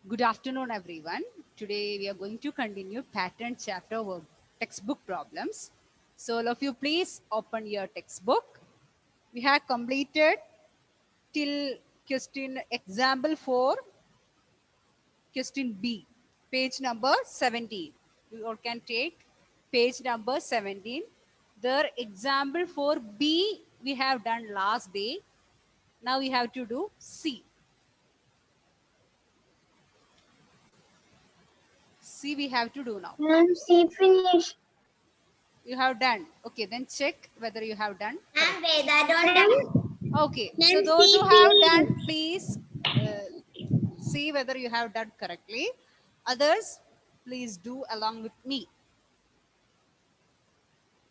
Good afternoon, everyone. Today we are going to continue pattern chapter of textbook problems. So all of you please open your textbook. We have completed till question example 4, question B, page number 17. You all can take page number 17. The example for B we have done last day. Now we have to do C. C we have to do now. Ma'am, see finish. You have done. Okay, then check whether you have done. Ma'am, Veda don't have. Okay, so Ma'am, those see who have done, finish. please see whether you have done correctly. Others, please do along with me.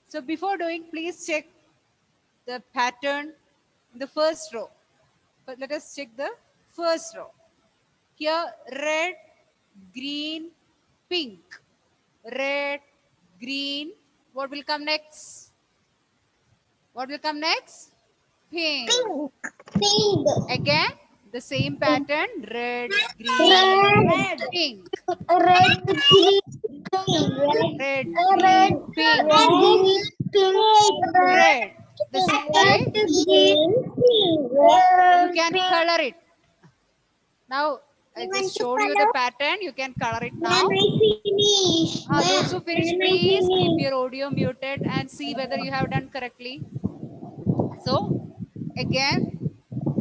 So before doing, please check the pattern in the first row. But let us check the first row. Here, red, green, pink. Red, green. What will come next? What will come next? Pink. Pink. Pink. Again, the same pattern, red, green, Red. pink. Red, green, pink. Red, Red, green, pink. green, pink. Red. The same way, Red, green, pink. you can Pink. color it. Now, I You just want to showed you the color? pattern. You can color it Ma'am, now. I finish. Those who finish, Ma'am, I please keep finish. your audio muted and see whether you have done correctly. So, again,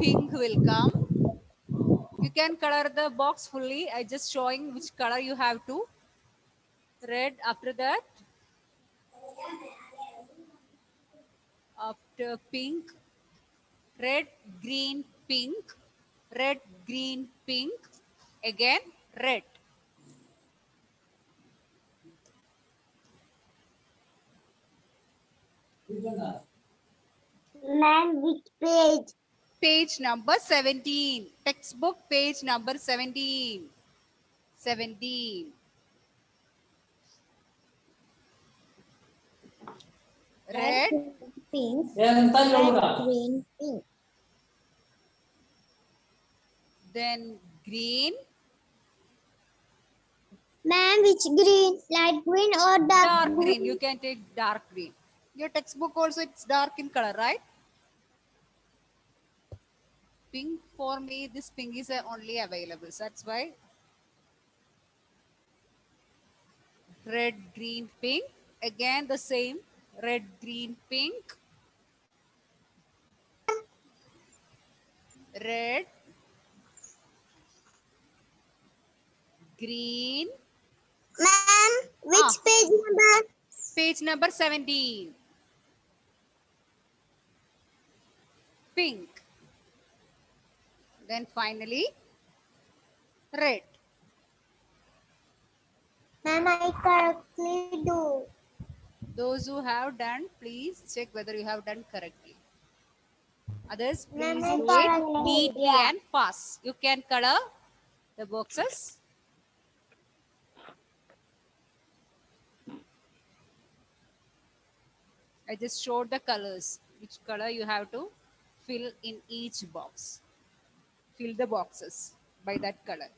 pink will come. You can color the box fully. I just showing which color you have to. Red after that. After pink, red, green, pink, red, green, pink, again red. Ma'am, which page? Page number 17. Textbook page number 17. 17. Red, Pink. Red, green, pink. then green, Ma'am, which green? Light green or dark dark green. You green? can take dark green. Your textbook also it's dark in color, right? Pink for me, this pink is only available. So that's why red, green, pink. Again the same red, green, pink, red, green. Ma'am, which Ah, page number? page number 17. Pink. Then finally, red. Ma'am, I correctly do. Those who have done, please check whether you have done correctly. Others, Ma'am, please I do it correctly, neatly yeah. and fast. You can color the boxes. I just showed the colors, which color you have to fill in each box. Fill the boxes by that color.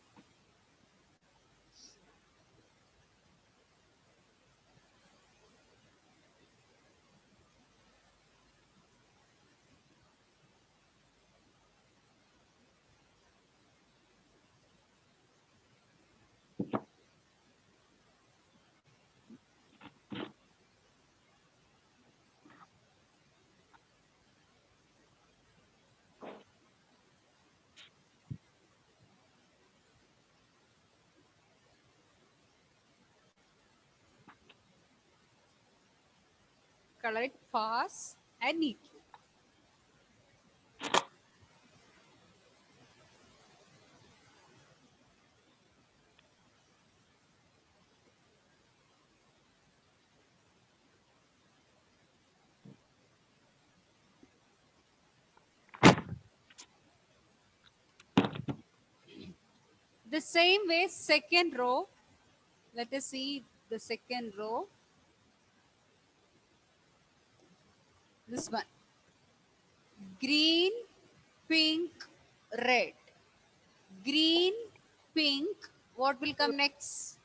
Color it fast and neatly. The same way, second row. Let us see the second row. This one. Green, pink, red. Green, pink, what will come next?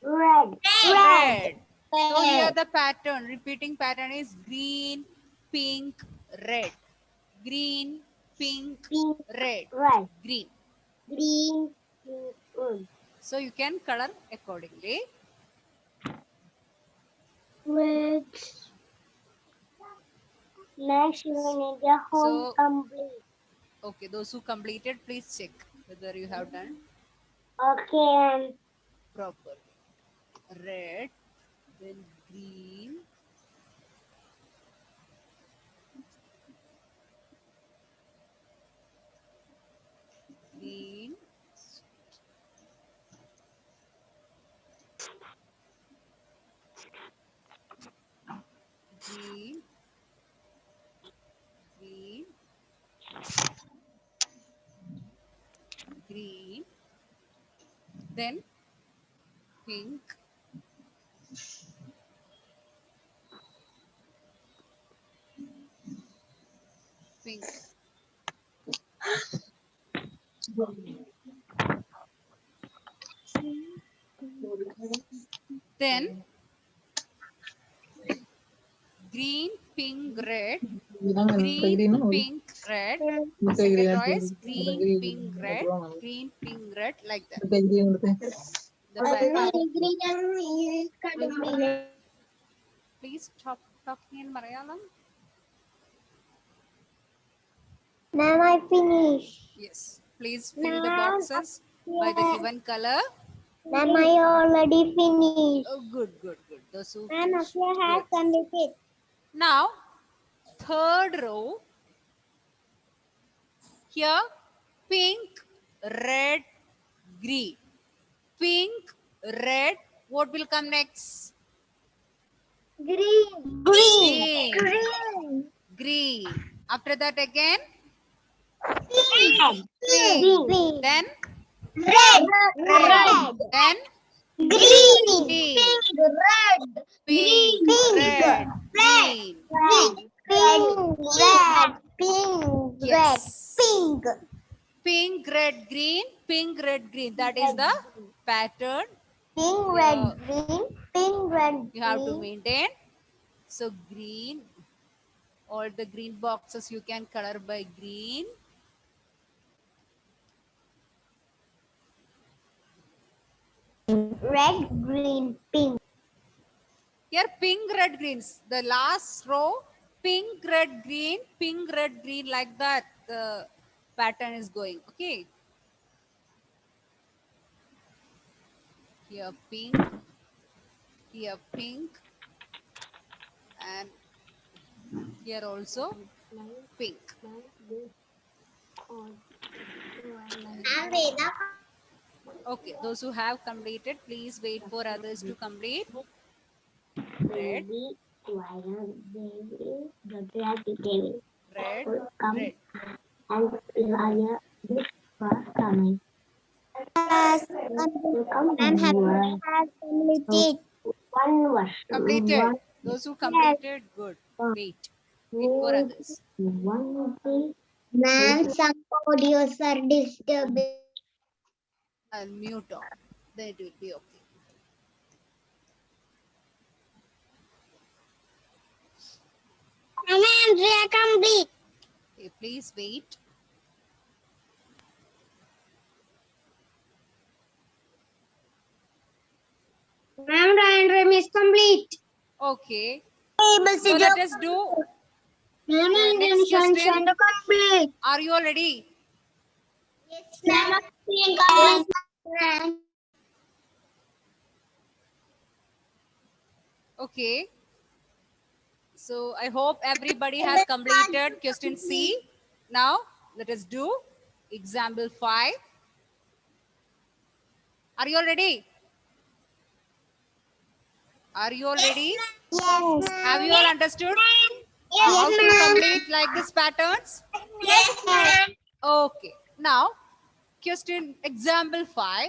Red. Red. So here the pattern, repeating pattern is green, pink, red. Green, pink, Pink. red. Red. Green. Green. Pink. So you can color accordingly. Red. Next, we need a home So- complete. Okay, those who completed, please check whether you have done Okay. properly. Red, then green, green, green, green, green, then pink, pink. Then green, pink, red, green, pink, red. Second row is green, pink, red, green, pink, red, like that. The pattern. Please stop talking in Malayalam. Ma'am, I finish. Yes. Please fill the Ma'am, boxes by the given color. Ma'am, I already finished. Oh, good, good, good. Those who Ma'am, finished. Akshay has Good. completed. Now, third row. Here, pink, red, green. Pink, red. What will come next? Green. Green. Green. Green. After that again, Pink. pink. Pink. Then Red. red. Then Green. pink. Red. Pink, red, green. Red. Pink. Red. Pink. Red. Yes. Pink. Pink, red, green. Pink, red, green. That is the pattern Pink, Yeah. red, green. Pink, red, you have to green. maintain. So green, all the green boxes you can color by green. Red, green, pink. Here pink, red, greens. The last row, pink, red, green, like that. The pattern is going. Okay. Here pink, and here also pink. Okay, those who have completed, please wait for others to complete. Red, red, red. Ma'am has completed. Completed. Those who completed, good. Wait for others. Ma'am, some audios are disturbing. And mute on. Then it will be okay. Ma'am, they are complete. Okay, please wait. Ma'am, diagram is complete. Okay. So let us do the next question. complete. Are you all ready? Yes, ma'am. Okay. So I hope everybody has completed question C. Now let us do example 5. Are you all ready? Are you all ready? Yes, Have you all understood Yes, how to ma'am. complete like this patterns? Yes, ma'am. Okay. Now question example 5.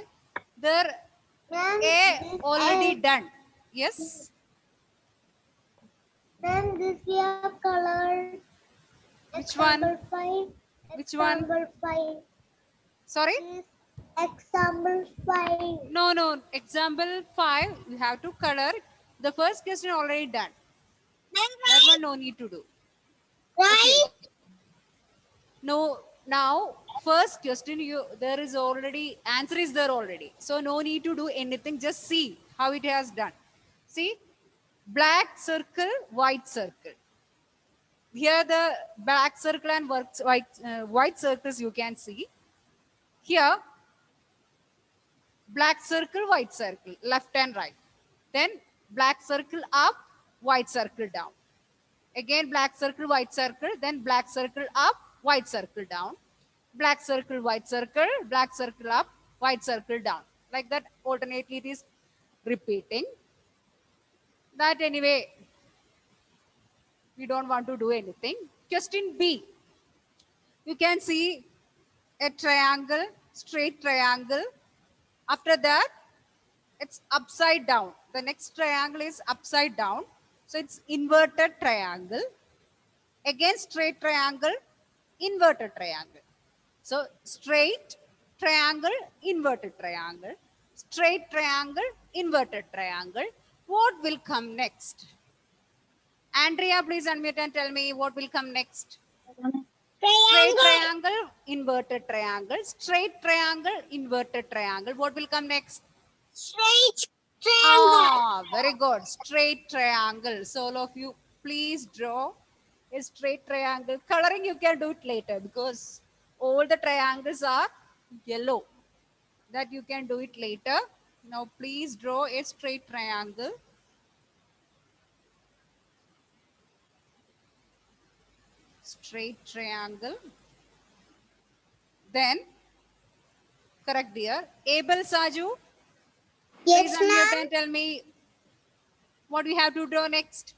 There A already done. Yes. Ma'am, this year color. Which one? Example 5. Which one? Example 5. Sorry. This Example 5. No. Example 5, you have to color. The first question already done. That one no need to do. Okay. No, now first question there is already answer is there already. So no need to do anything. Just see how it has done. See, black circle, white circle. Here the black circle and white circles you can see. Here black circle, white circle, left and right. Then black circle up, white circle down. Again black circle, white circle, then black circle up, white circle down. Black circle, white circle, black circle up, white circle down. Like that alternately it is repeating. That anyway, we don't want to do anything. Question B. You can see a triangle, straight triangle. After that, it's upside down. The next triangle is upside down. So it's inverted triangle. Again, straight triangle, inverted triangle. So straight triangle, inverted triangle. Straight triangle, inverted triangle. What will come next? Andrea, please unmute and tell me what will come next. Straight triangle, inverted triangle. Straight triangle, inverted triangle. What will come next? Straight triangle. Ah, very good. Straight triangle. So all of you, please draw a straight triangle. Coloring you can do it later because all the triangles are yellow. That you can do it later. Now please draw a straight triangle. Straight triangle. Then, correct dear. Abel Saju, please Yes, unmute ma'am. and tell me what we have to draw next.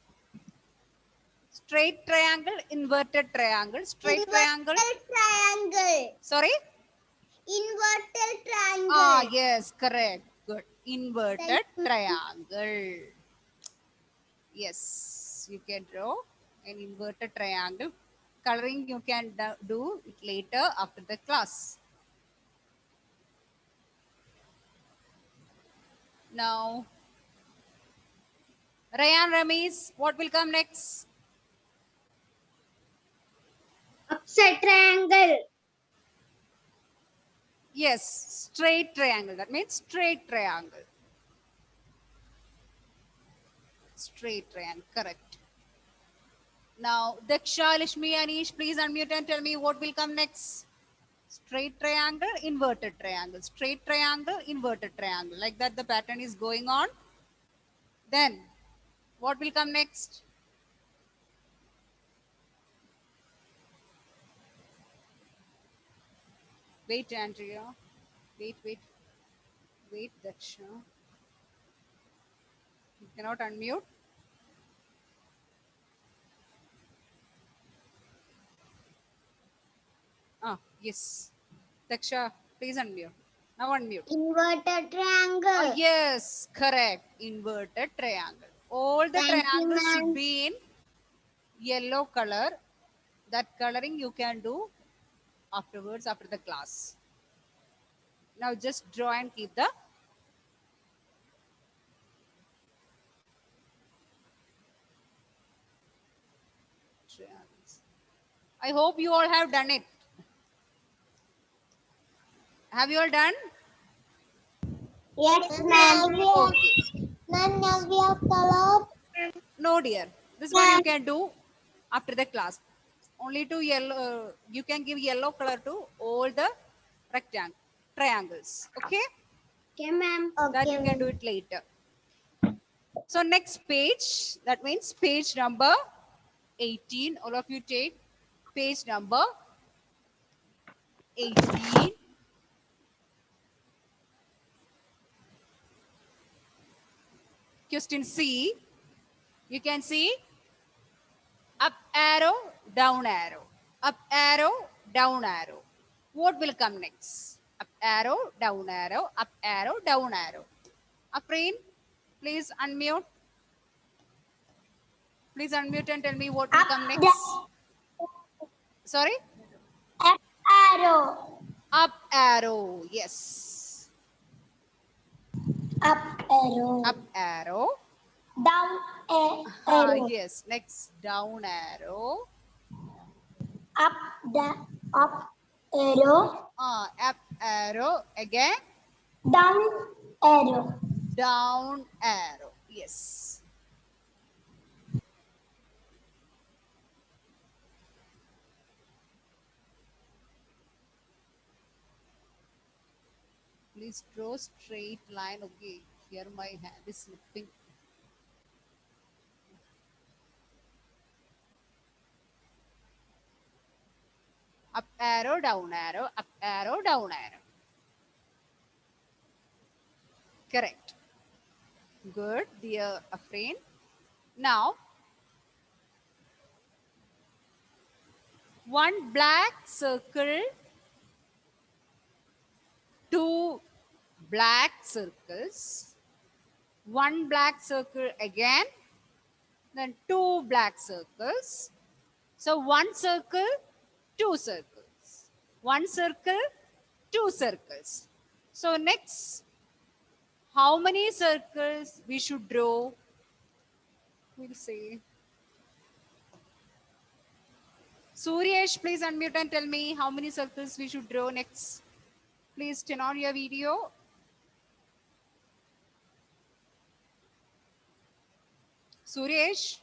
Straight triangle, inverted triangle. Straight triangle. Inverted triangle. Sorry? Inverted triangle. Ah, yes, correct. Good. Inverted Thank you. triangle. Yes, you can draw an inverted triangle. Coloring you can do it later after the class. Now, Rayan Ramesh, what will come next? Upside triangle. Yes, straight triangle. That means straight triangle. Straight triangle, correct. Now, Daksha, Lishmi, Anish, please unmute and tell me what will come next. Straight triangle, inverted triangle. Straight triangle, inverted triangle. Like that the pattern is going on. Then, what will come next? Wait, Andrea. Wait, Daksha. You cannot unmute. Ah, yes. Daksha, please unmute. Now unmute. Inverted triangle. Yes, correct. Inverted triangle. All the Thank you, triangles should ma'am. be in yellow color. That coloring you can do afterwards after the class. Now just draw and keep the triangles. I hope you all have done it. Have you all done? Yes, ma'am. Okay. Ma'am, now we have colored. No, dear. This one you can do after the class. Only to yellow. You can give yellow color to all the triangles. Okay. Okay, ma'am. That you can do it later. So next page, that means page number 18. All of you take page number 18. Question C. You can see up arrow, down arrow. Up arrow, down arrow. What will come next? Up arrow, down arrow, up arrow, down arrow. Afreen, please unmute. Please unmute and tell me what will come next. Sorry? Up arrow. Up arrow. Yes. Up arrow. Up arrow. Down arrow. Yes. Next, down arrow. Up arrow. Up arrow. Again, Down arrow. down arrow. Yes. Please draw straight line. Okay. Here my hand is slipping. Up arrow, down arrow, up arrow, down arrow. Correct. Good, dear Afreen. Now, one black circle, two black circles, one black circle again, then two black circles. So one circle, two circles. One circle, two circles. So next, how many circles we should draw? We'll see. Suryesh, please unmute and tell me how many circles we should draw next. Please turn on your video. Suryesh.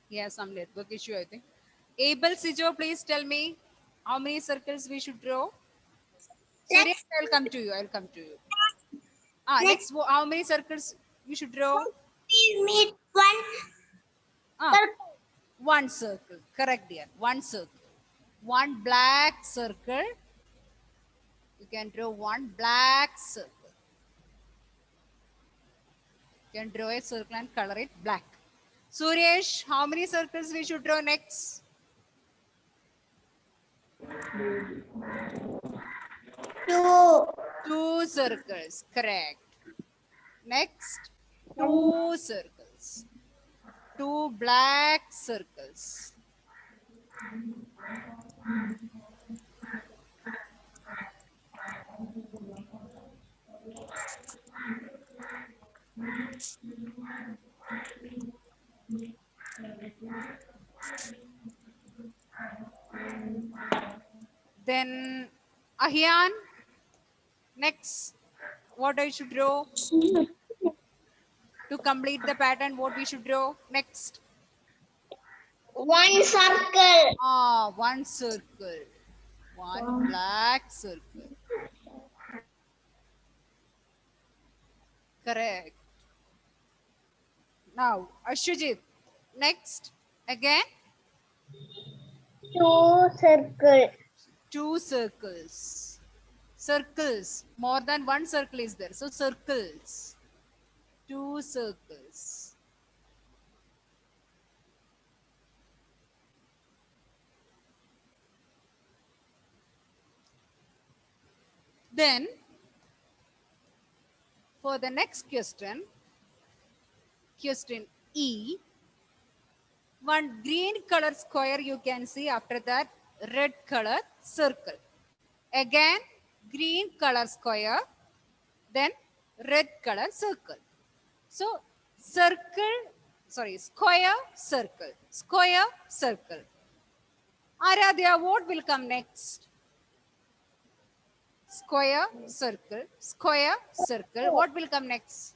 Yeah, some network issue, I think. Abel Sijo, please tell me how many circles we should draw. Suryesh, I'll come to you. I'll come to you. Next, how many circles we should draw? Please meet one circle. One circle. Correct, dear. One circle. One black circle. You can draw one black circle. You can draw a circle and color it black. Suryesh, how many circles we should draw next? Two circles. Correct. Next, two circles. Two black circles. Then Ahyan, next, what I should draw? To complete the pattern, what we should draw next? One circle. One circle. One black circle. Correct. Now, Ashujit, next, again? Two circle. Two circles. Circles. More than one circle is there. So, circles. Two circles. Then, for the next question, question E, one green color square you can see, after that red color circle. Again, green color square, then red color circle. So, square, circle, square, circle. Aradhya, what will come next? Square, circle, square, circle. What will come next?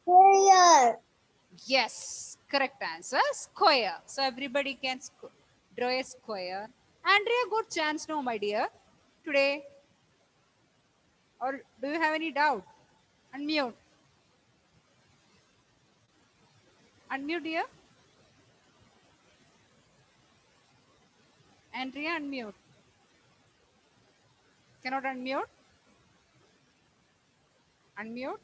Square. Yes, correct answer, square. So everybody can draw a square. Andrea, good chance, no, my dear, today. Or do you have any doubt? Unmute. Unmute, dear. Andrea, unmute. Cannot unmute? Unmute.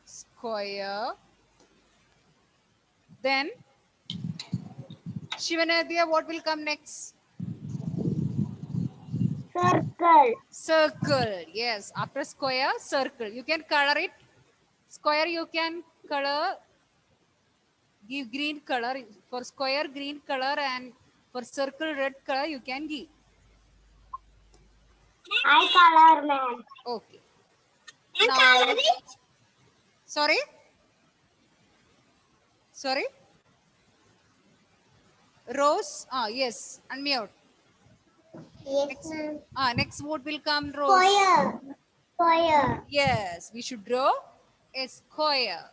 Square. Then, Shivanadya, what will come next? Circle. Circle. Yes, after square, circle. You can color it. Square you can color, give green color. For square, green color, and for circle, red color you can give. I color, ma'am. Okay. Now, sorry? Sorry? Rose? Ah, yes. Unmute. Yes, Next, ma'am. next word will come Rose. Square. Square. Yes, we should draw a square.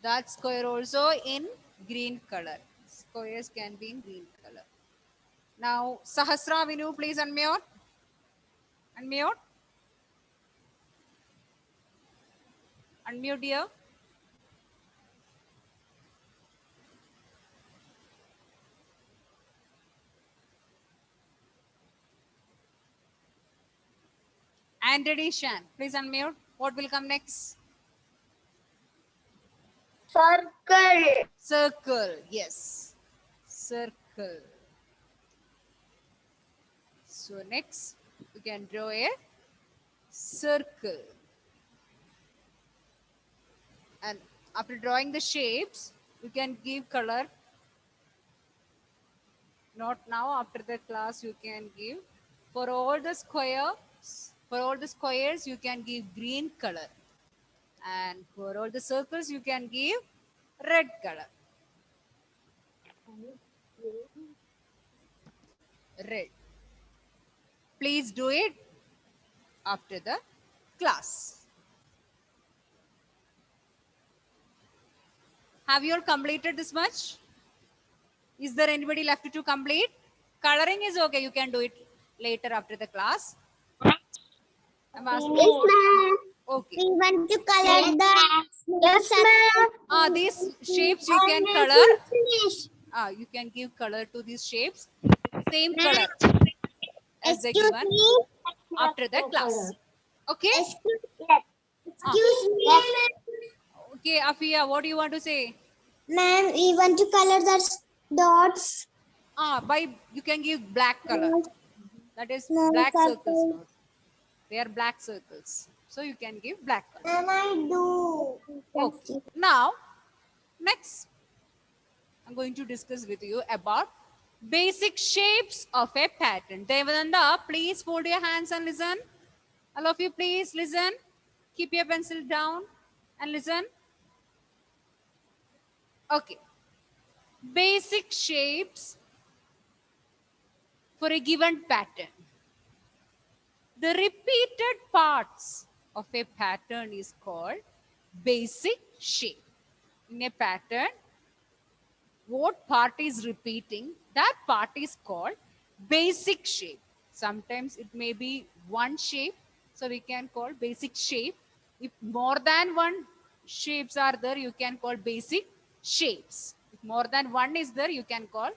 That square also in green color. Squares can be in green color. Now, Sahasra Vinu, please unmute. Unmute. Unmute, dear. Anthony Shan, please unmute. What will come next? Circle. Circle. Yes. Circle. So next, you can draw a circle. And after drawing the shapes, you can give color. Not now, after the class, you can give. For all the squares, you can give green color. And for all the circles, you can give red color. Red. Please do it after the class. Have you all completed this much? Is there anybody left to complete? Coloring is okay. You can do it later after the class. I'm asking. Yes, ma'am. Okay. We want to color the. Yes, ma'am. These shapes you can color. You can give color to these shapes. Same color as the Excuse given me. after the class. Okay? Excuse me. Okay, Afia, what do you want to say? Ma'am, we want to color the dots. You can give black color. That is No, black circles. circle. Not. They are black circles. So you can give black color. And I do. Okay. Now, next, I'm going to discuss with you about basic shapes of a pattern. Devananda, please fold your hands and listen. All of you, please listen. Keep your pencil down and listen. Okay. Basic shapes for a given pattern. The repeated parts of a pattern is called basic shape. In a pattern, what part is repeating, that part is called basic shape. Sometimes it may be one shape, so we can call basic shape. If more than one shapes are there, you can call basic shapes. If more than one is there, you can call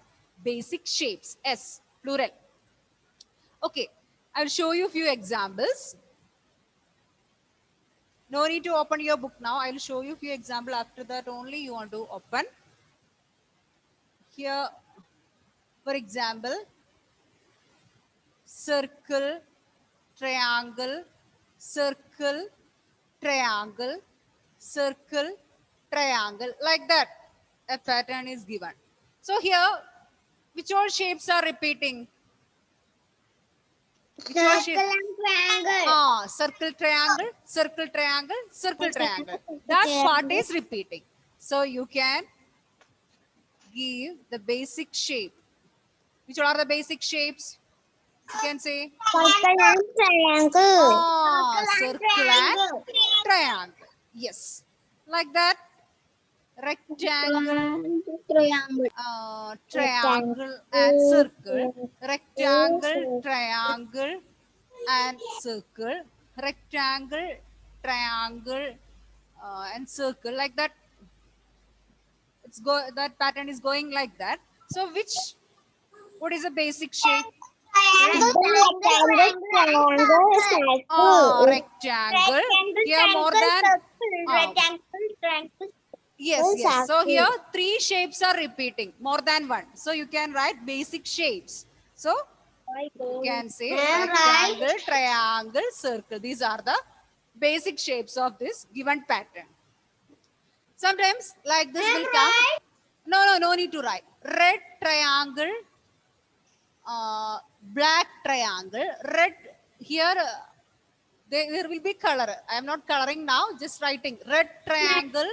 basic shapes. S, plural. Okay, I'll show you a few examples. No need to open your book now. I'll show you a few examples. After that only you want to open. Here, for example, circle, triangle, circle, triangle, circle, triangle, like that. A pattern is given. So here, which all shapes are repeating? Which all Circle and triangle. Circle, triangle, circle, triangle, circle, triangle. That part is repeating. So you can give the basic shape. Which all are the basic shapes? You can say Circle and triangle. circle and triangle. Yes. Like that. Rectangle, Triangle. triangle and circle. Rectangle, triangle and circle. Rectangle, triangle and circle. Like that. That pattern is going like that. So what is a basic shape? Rectangle. Here more than yes. So here three shapes are repeating, more than one. So you can write basic shapes. So you can say rectangle, triangle, circle. These are the basic shapes of this given pattern. Sometimes like this will come. No need to write. Red triangle, black triangle, red here. There will be color. I am not coloring now, just writing red triangle,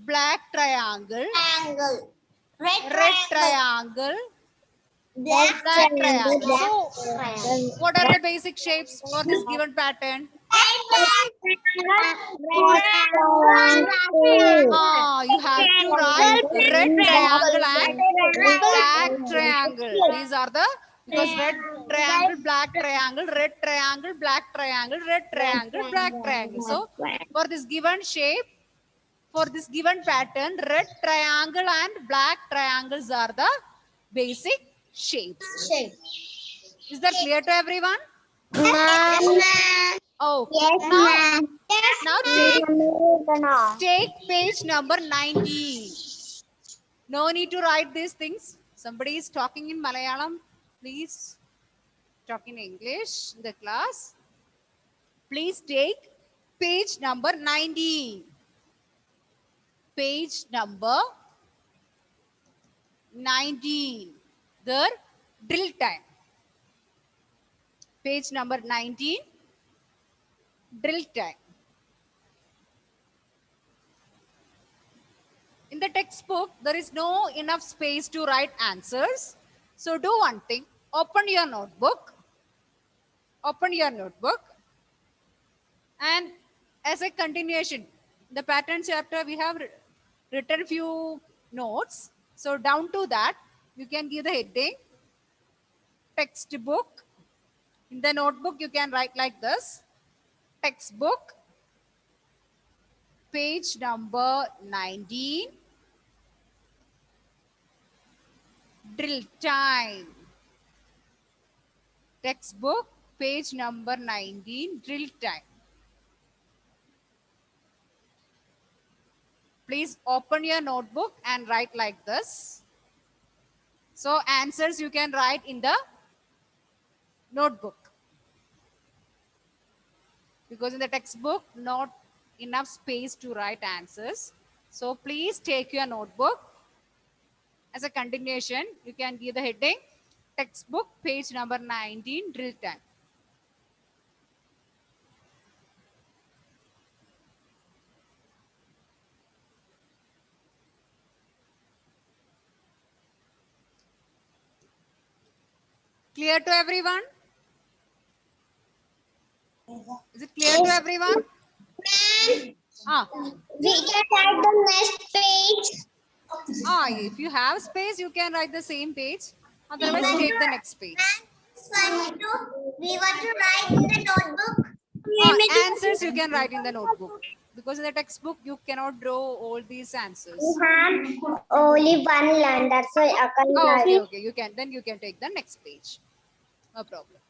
black triangle, Triangle. red triangle, Black black triangle. triangle. Black So, triangle. what are the basic shapes for this given pattern? You have to write red triangle and black triangle. These are the, because red triangle, black triangle, red triangle, black triangle, red triangle, black triangle. So for this given shape, for this given pattern, red triangle and black triangles are the basic shapes. Is that clear to everyone? Okay. Now take page number 19. No need to write these things. Somebody is talking in Malayalam. Please talk in English in the class. Please take page number 19. Page number 19. The drill time. Page number 19. Drill time. In the textbook, there is no enough space to write answers. So do one thing. Open your notebook. Open your notebook. And as a continuation, the pattern chapter, we have written few notes. So down to that, you can give the heading, textbook. In the notebook, you can write like this, textbook, page number 19, drill time. Textbook, page number 19, drill time. Please open your notebook and write like this. So answers you can write in the notebook. Because in the textbook, not enough space to write answers. So please take your notebook. As a continuation, you can give the heading, textbook, page number 19, drill time. Clear to everyone? Is it clear to everyone? We can write the next page. If you have space, you can write the same page. Otherwise, take the next page. We want to write in the notebook. Answers you can write in the notebook. Because in the textbook, you cannot draw all these answers. We have only one line. That's why I can write. Okay. You can. Then you can take the next page. No problem.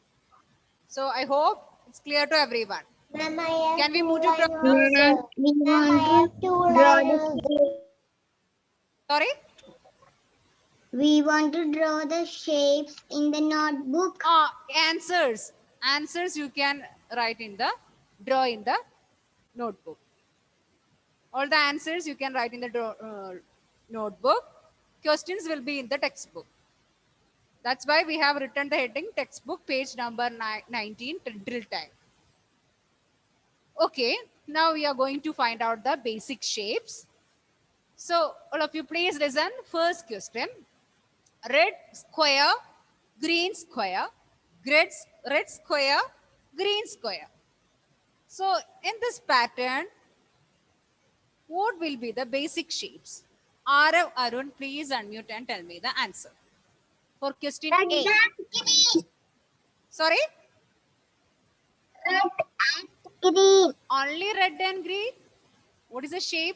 So I hope it's clear to everyone. Can we move to problems? We want to draw the. Sorry? We want to draw the shapes in the notebook. Answers. Answers you can write in the, draw in the notebook. All the answers you can write in the notebook. Questions will be in the textbook. That's why we have written the heading, textbook, page number 19, drill time. Okay, now we are going to find out the basic shapes. So all of you please listen. First question, red square, green square, red square, green square. So in this pattern, what will be the basic shapes? Arav Arun, please unmute and tell me the answer. For question A. Sorry? Red and green. Only red and green? What is the shape?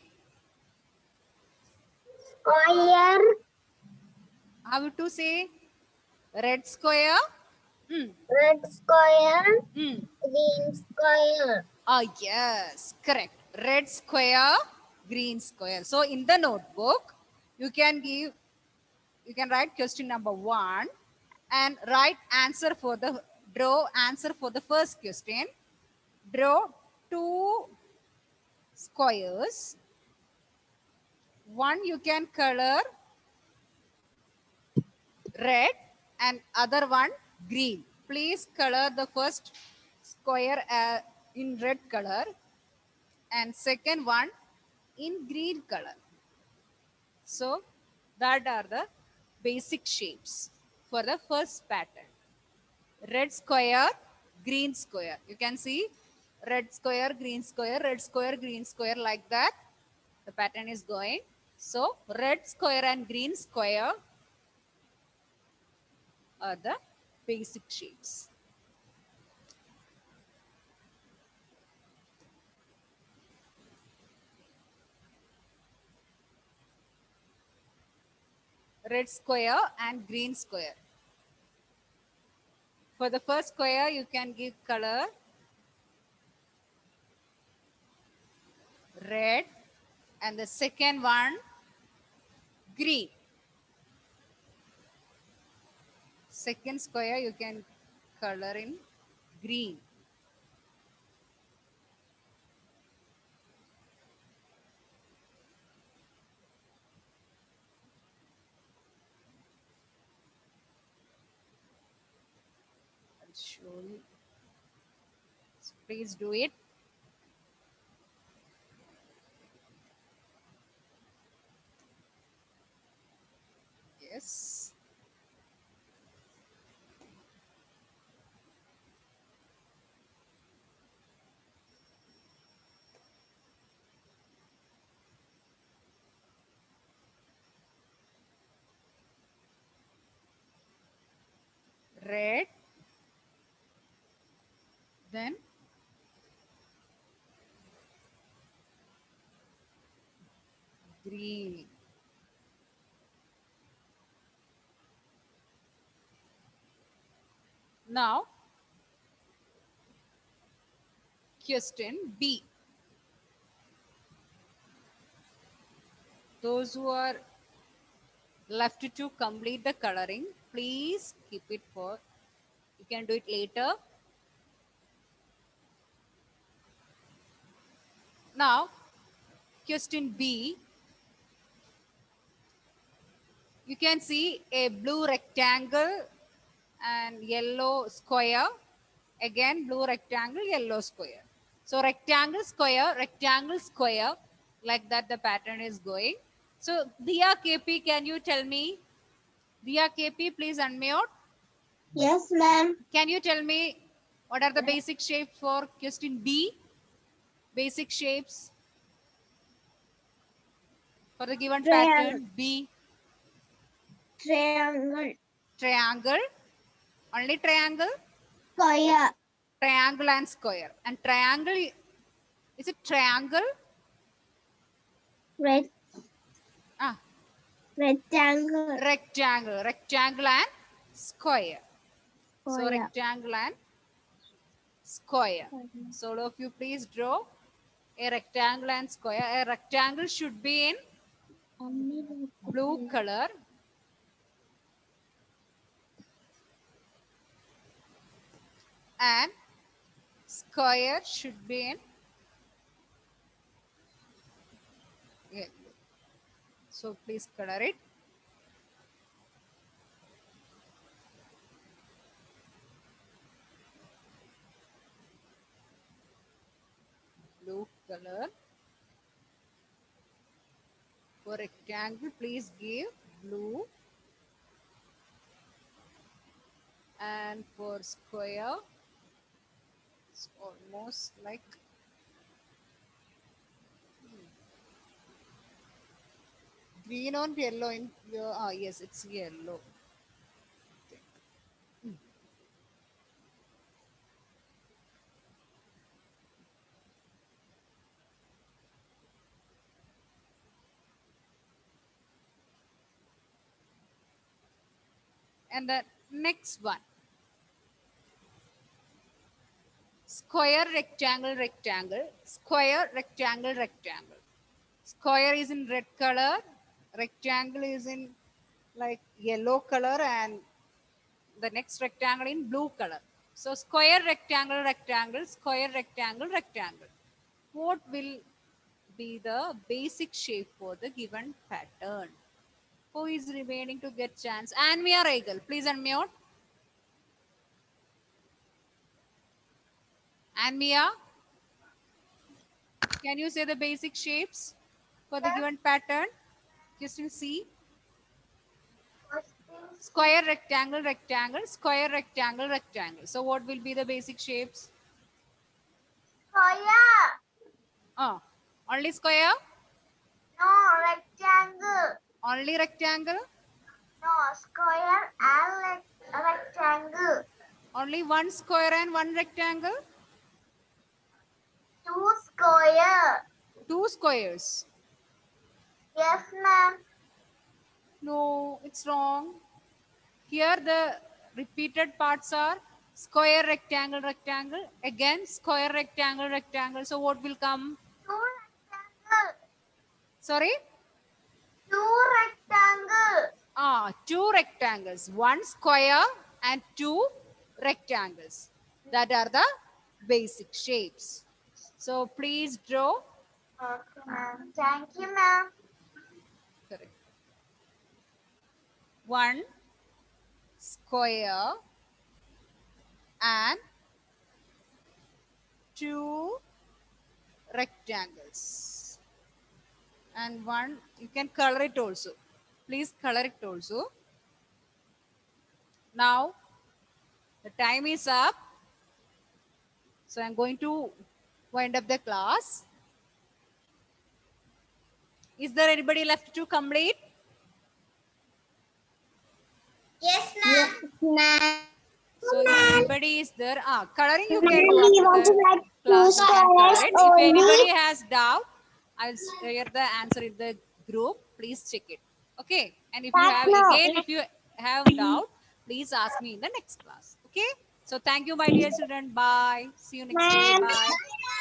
Square. How to say? Red square? Red square. Mm. Green square. Yes, correct. Red square, green square. So in the notebook, you can write question number 1 and write answer for the, draw answer for the first question. Draw 2 squares. One you can color red, and other one green. Please color the first square in red color and second one in green color. So that are the basic shapes for the first pattern. Red square, green square. You can see red square, green square, red square, green square, like that. The pattern is going. So red square and green square are the basic shapes. Red square and green square. For the first square, you can give color red, and the second one green. Second square you can color in green. I'll show you. So please do it. Yes. Red, then green. Now, question B. Those who are left to complete the coloring, please keep it for, you can do it later. Now, question B. You can see a blue rectangle and yellow square. Again, blue rectangle, yellow square. So rectangle, square, like that the pattern is going. So Diya KP, can you tell me? Diya KP, please unmute. Yes, ma'am. Can you tell me what are the basic shapes for question B? Basic shapes for the given pattern B. Triangle. Triangle, only triangle, Square. triangle and square. And triangle, is it triangle? Red. Ah, Rectangle. rectangle and square. So Square. rectangle and square. So all of you please draw a rectangle and square. A rectangle should be in blue color, and square should be in yellow. So please color it. Blue color. For rectangle, please give blue, and for square, it's almost like green or yellow in your, yes, it's yellow. And the next one, square, rectangle, rectangle, square, rectangle, rectangle. Square is in red color, rectangle is in like yellow color, and the next rectangle in blue color. So square, rectangle, rectangle, square, rectangle, rectangle. What will be the basic shape for the given pattern? Who is remaining to get chance? Anmia Regal, please unmute. Anmia, can you say the basic shapes for the given pattern? Question C. Square, rectangle, rectangle, square, rectangle, rectangle. So what will be the basic shapes? Square. Only square? No, rectangle. Only rectangle? No, square and rectangle. Only one square and one rectangle? Two square. Two squares. Yes, ma'am. No, it's wrong. Here the repeated parts are square, rectangle, rectangle. Again, square, rectangle, rectangle. So what will come? Two rectangle. Sorry? Two rectangle. Two rectangles. One square and two rectangles. That are the basic shapes. So please draw. Okay, ma'am. Thank you, ma'am. Correct. One square and two rectangles. And one, you can color it also. Please color it also. Now, the time is up. So I'm going to wind up the class. Is there anybody left to complete? Yes, ma'am. Yes, ma'am. So if anybody is there, coloring you can Ma'am, do we after want to the write class. two You can color squares it. If only. anybody has doubt, I'll share the answer in the group. Please check it. Okay. And if you But have no. again, if you have doubt, please ask me in the next class. Okay. So thank you, my dear children. Bye. See you next day. Ma'am. Bye.